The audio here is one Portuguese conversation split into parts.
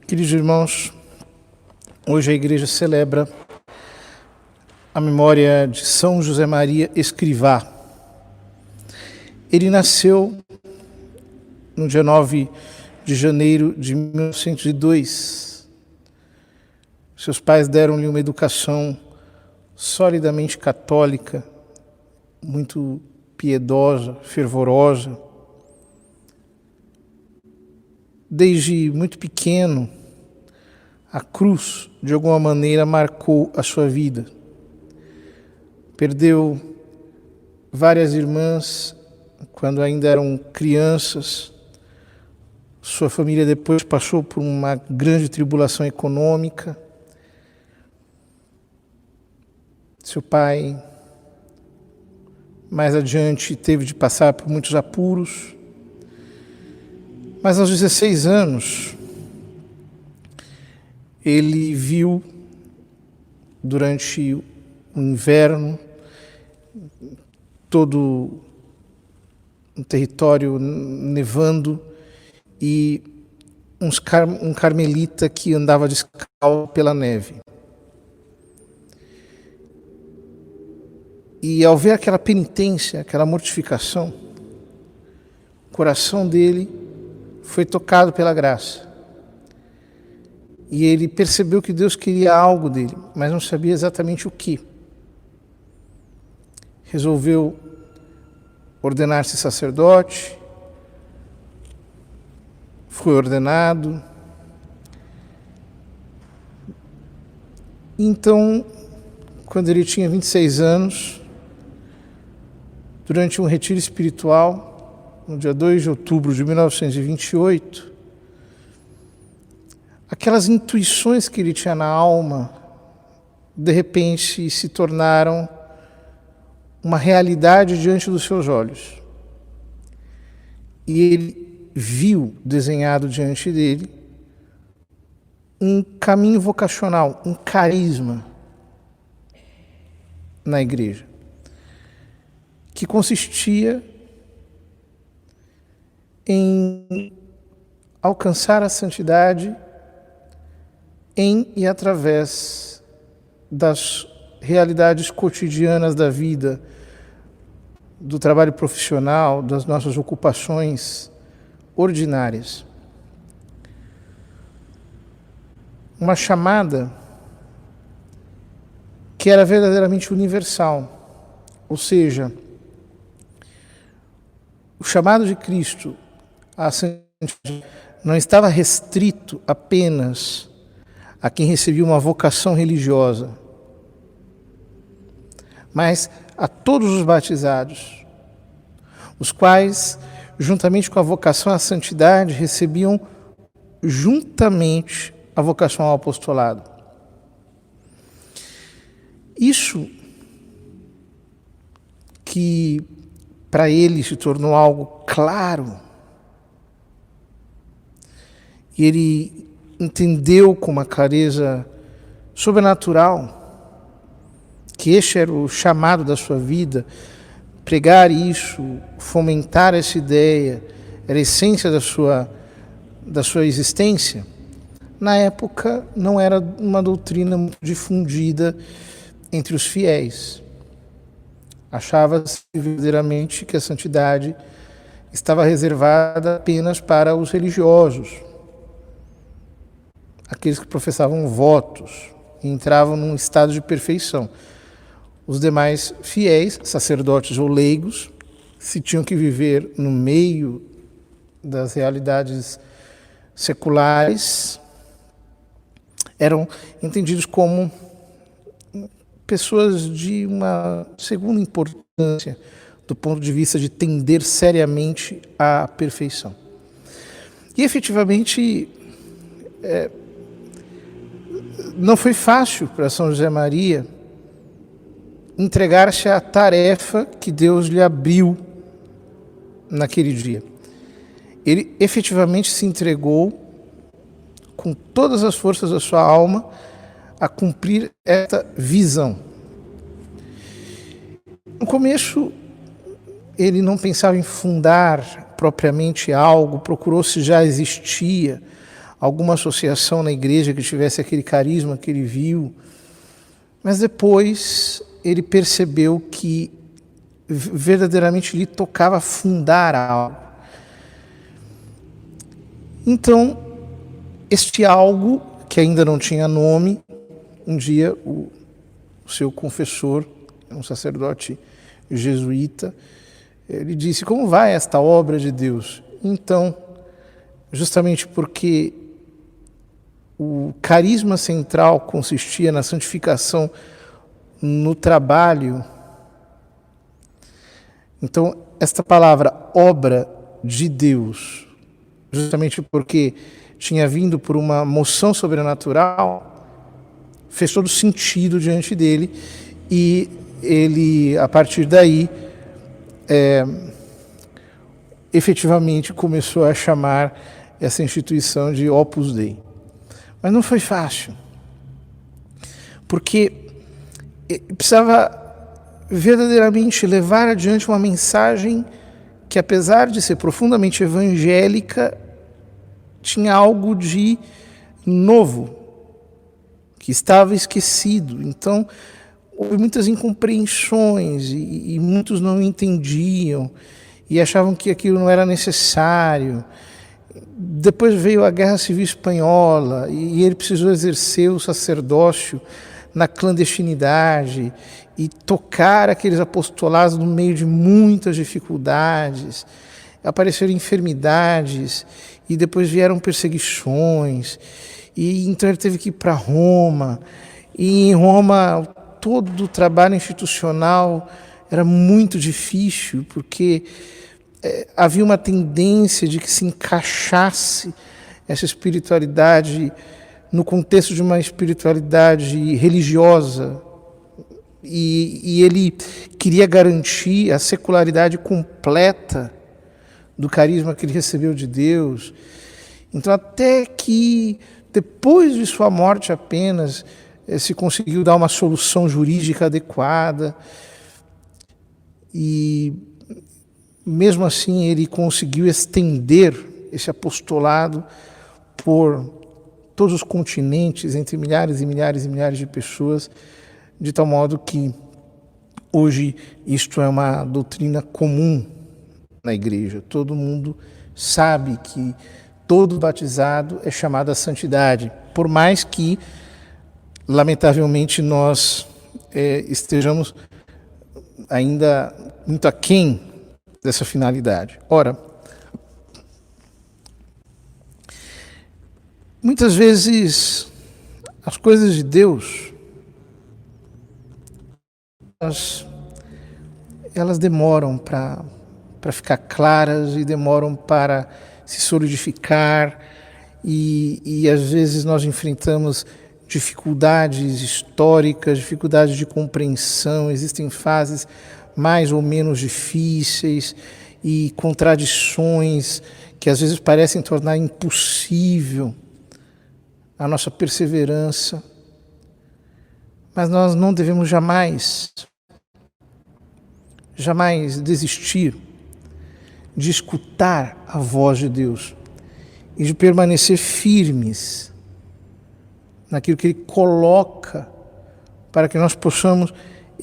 Queridos irmãos, hoje a igreja celebra a memória de São José Maria Escrivá. Ele nasceu no dia 9 de janeiro de 1902. Seus pais deram-lhe uma educação solidamente católica, muito piedosa, fervorosa. Desde muito pequeno, a cruz, de alguma maneira, marcou a sua vida. Perdeu várias irmãs quando ainda eram crianças. Sua família depois passou por uma grande tribulação econômica. Seu pai, mais adiante, teve de passar por muitos apuros. Mas aos 16 anos, ele viu, durante o inverno, todo um território nevando e um carmelita que andava descalço pela neve. E ao ver aquela penitência, aquela mortificação, o coração dele foi tocado pela graça. E ele percebeu que Deus queria algo dele, mas não sabia exatamente o que. Resolveu ordenar-se sacerdote, foi ordenado. Então, quando ele tinha 26 anos, durante um retiro espiritual, no dia 2 de outubro de 1928, aquelas intuições que ele tinha na alma, de repente se tornaram uma realidade diante dos seus olhos. E ele viu desenhado diante dele um caminho vocacional, um carisma na igreja, que consistia em alcançar a santidade em e através das realidades cotidianas da vida, do trabalho profissional, das nossas ocupações ordinárias. Uma chamada que era verdadeiramente universal, ou seja, o chamado de Cristo a santidade não estava restrito apenas a quem recebia uma vocação religiosa, mas a todos os batizados, os quais, juntamente com a vocação à santidade, recebiam juntamente a vocação ao apostolado. Isso que para ele se tornou algo claro, e ele entendeu com uma clareza sobrenatural que este era o chamado da sua vida, pregar isso, fomentar essa ideia, era a essência da sua existência. Na época não era uma doutrina muito difundida entre os fiéis. Achava-se verdadeiramente que a santidade estava reservada apenas para os religiosos, aqueles que professavam votos e entravam num estado de perfeição. Os demais fiéis, sacerdotes ou leigos, se tinham que viver no meio das realidades seculares, eram entendidos como pessoas de uma segunda importância do ponto de vista de tender seriamente à perfeição. E efetivamente não foi fácil para São José Maria entregar-se à tarefa que Deus lhe abriu naquele dia. Ele efetivamente se entregou com todas as forças da sua alma a cumprir esta visão. No começo, ele não pensava em fundar propriamente algo, procurou se já existia alguma associação na igreja que tivesse aquele carisma que ele viu, mas depois ele percebeu que verdadeiramente lhe tocava fundar algo. Então, este algo, que ainda não tinha nome, um dia o seu confessor, um sacerdote jesuíta, ele disse: como vai esta obra de Deus? Então, justamente porque o carisma central consistia na santificação no trabalho, então esta palavra obra de Deus, justamente porque tinha vindo por uma moção sobrenatural, fez todo sentido diante dele, e ele, a partir daí, efetivamente começou a chamar essa instituição de Opus Dei. Mas não foi fácil, porque precisava verdadeiramente levar adiante uma mensagem que, apesar de ser profundamente evangélica, tinha algo de novo, que estava esquecido. Então, houve muitas incompreensões e muitos não entendiam e achavam que aquilo não era necessário. Depois veio a Guerra Civil Espanhola e ele precisou exercer o sacerdócio na clandestinidade e tocar aqueles apostolados no meio de muitas dificuldades. Apareceram enfermidades e depois vieram perseguições, e então ele teve que ir para Roma, e em Roma todo o trabalho institucional era muito difícil, porque havia uma tendência de que se encaixasse essa espiritualidade no contexto de uma espiritualidade religiosa, e ele queria garantir a secularidade completa do carisma que ele recebeu de Deus. Então, até que depois de sua morte apenas se conseguiu dar uma solução jurídica adequada, e mesmo assim ele conseguiu estender esse apostolado por todos os continentes, entre milhares e milhares e milhares de pessoas, de tal modo que hoje isto é uma doutrina comum na igreja. Todo mundo sabe que todo batizado é chamado à santidade, por mais que, lamentavelmente, nós estejamos ainda muito aquém dessa finalidade. Ora, muitas vezes as coisas de Deus, elas demoram para ficar claras e demoram para se solidificar, e às vezes nós enfrentamos dificuldades históricas, dificuldades de compreensão, existem fases mais ou menos difíceis e contradições que às vezes parecem tornar impossível a nossa perseverança, mas nós não devemos jamais desistir de escutar a voz de Deus e de permanecer firmes naquilo que Ele coloca para que nós possamos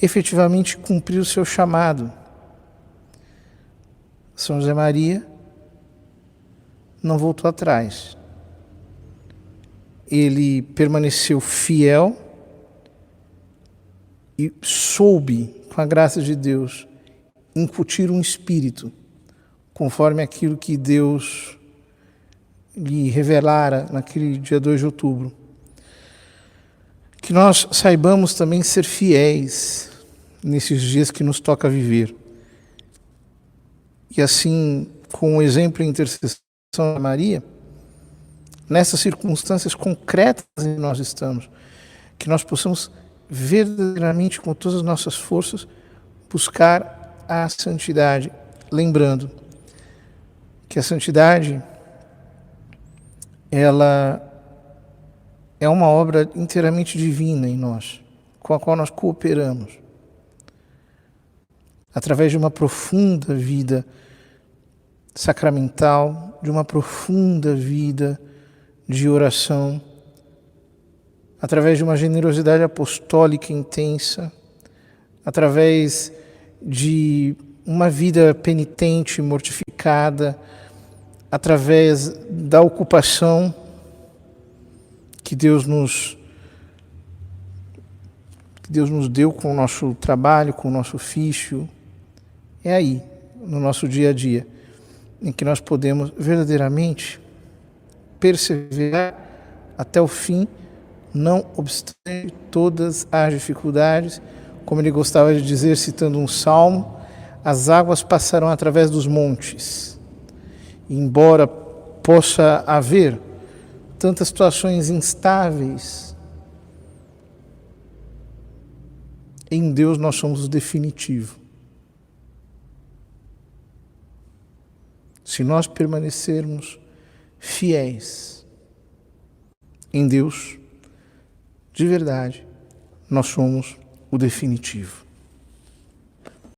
efetivamente cumprir o seu chamado. São José Maria não voltou atrás. Ele permaneceu fiel e soube, com a graça de Deus, incutir um espírito conforme aquilo que Deus lhe revelara naquele dia 2 de outubro. Que nós saibamos também ser fiéis nesses dias que nos toca viver. E assim, com o exemplo e intercessão de Maria, nessas circunstâncias concretas em que nós estamos, que nós possamos verdadeiramente, com todas as nossas forças, buscar a santidade, lembrando que a santidade, ela é uma obra inteiramente divina em nós, com a qual nós cooperamos, através de uma profunda vida sacramental, de uma profunda vida de oração, através de uma generosidade apostólica intensa, através de uma vida penitente, mortificada, através da ocupação que Deus nos deu com o nosso trabalho, com o nosso ofício. É aí, no nosso dia a dia, em que nós podemos verdadeiramente perseverar até o fim, não obstante todas as dificuldades. Como ele gostava de dizer, citando um salmo, as águas passarão através dos montes. E embora possa haver tantas situações instáveis, em Deus nós somos o definitivo. Se nós permanecermos fiéis em Deus, de verdade, nós somos o definitivo.